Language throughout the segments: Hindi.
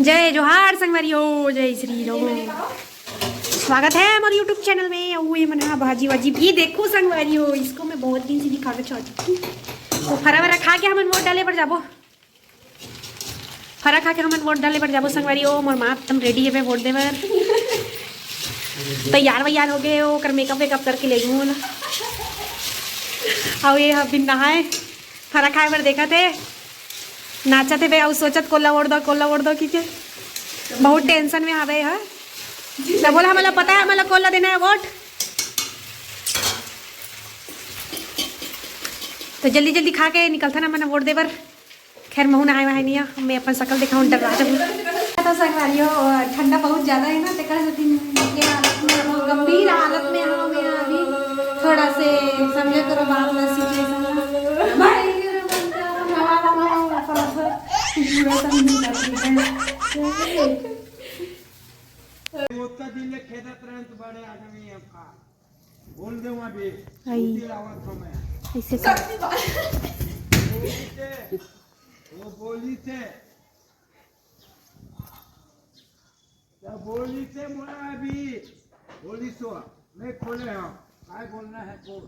जय जोहार संगवारियो, जय श्री राम। स्वागत है हमारे YouTube चैनल में। और ये मना भाजी वाजी भी देखो संगवारियो, इसको मैं बहुत दिन से भी खा के चाहती थी। तो फरा वरा खा के हम वोट डाले पर जाबो, फरा खा के हम वोट डाले पर जाबो संगवारियो। मोर माँ तुम रेडी है वोट देवर, तैयार वैयार हो गए हो कर मेकअप वेकअप करके ले गूँ ना। और ये बिन नहाए फरा खाए पर देखा थे, नाचा थे भाई। सोचत कोला ओढ़ दो की बहुत टेंशन में आवे है। तो बोला हमें पता है, हमें कोला देना है वोट, तो जल्दी जल्दी खा के निकलता ना मैंने वोट दे बर। खैर महू नहाए वहाए नहीं है, मैं अपन शकल दिखाऊँ डर रहा था संगवारियों। ठंडा बहुत ज़्यादा है ना, गंभीर हालत में हूँ मैं अभी। थोड़ा से समझे करो बात ना सिचुएशन बोल दे वहाँ भी ऐसे वो बोली से मोरा अभी बोली सो मैं खोले हम काय बोलना है बोल।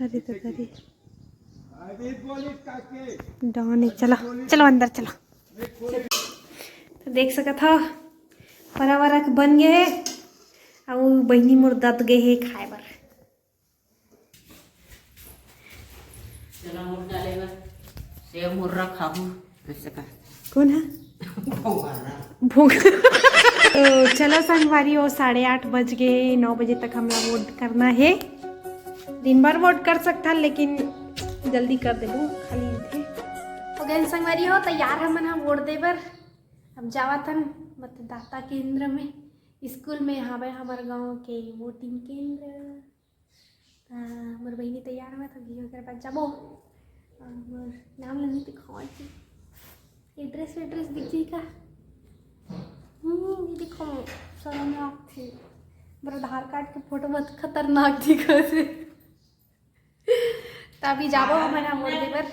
अरे तो अरे अभी बोली काके डॉन, चलो चलो अंदर चलो। तो देख सका था परा वरा बन गए और बहनी मोर दत गए है खाए बर। चला मुर्ग डाले बस सेव मुर्रा खाबू ऐसे का कौन है भूख। तो चलो संगवारी हो 8:30 बज गए, 9 बजे तक हमला वोट करना है। दिन भर वोट कर सकता लेकिन जल्दी कर दे लूँ खाली थे। तो गए संगवारी हो तैयार हम ना वोट दे बर। अब जावा था मतदाता केंद्र में, स्कूल में हवे हमारे गांव के वोटिंग केंद्र। मोर बहनी तैयार हुआ था घी कर पास जाबो। नाम लेनी दिखाओ, एड्रेस वेड्रेस दिखी का ये देखो शर्म आग थी। मेरा आधार कार्ड के फोटो बहुत खतरनाक दिखा से। तभी जाबो हमारा वोट देवर।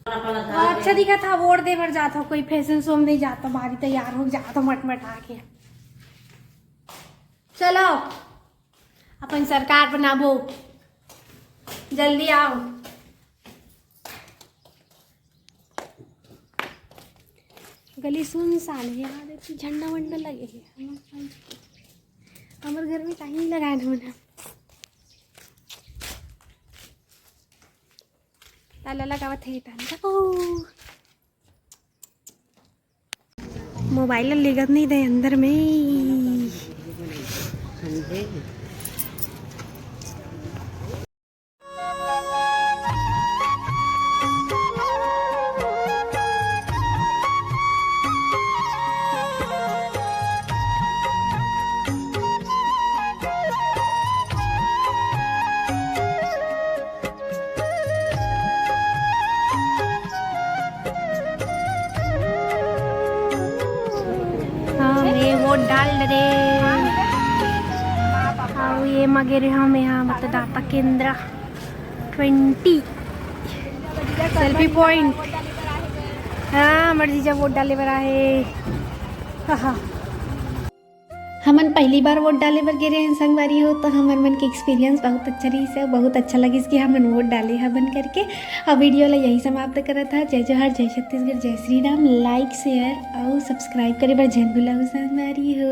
अच्छा दिखा था वोट देवर जाता, कोई फैशन शो में नहीं जाता, भारी तैयार हो जाता मट आके। चलो अपन सरकार बनाबो, जल्दी आओ। गली सुनसान है यहाँ, देखिए झंडा वंडा लगे हैं। हमारे घर में कहीं लगाए ना मैंने। ताला लगावा थे ताला। मोबाइल लेगत नहीं दे अंदर में। वोट डाल रे और ये मगेरे हम यहाँ मतदाता केंद्र 20 सेल्फी पॉइंट। हाँ मर्जी जब वोट डाले बरा है। हाँ हमन पहली बार वोट डाले बर गिरे हैं संगवारी हो, तो हमन मन के एक्सपीरियंस बहुत अच्छा रही से, बहुत अच्छा लगी कि हमन वोट डाले हैं बन करके। और वीडियो ला यही समाप्त करा था। जय जोहार, जय छत्तीसगढ़, जय श्री राम। लाइक शेयर और सब्सक्राइब करे बर जन भुलाओ संगवारी हो।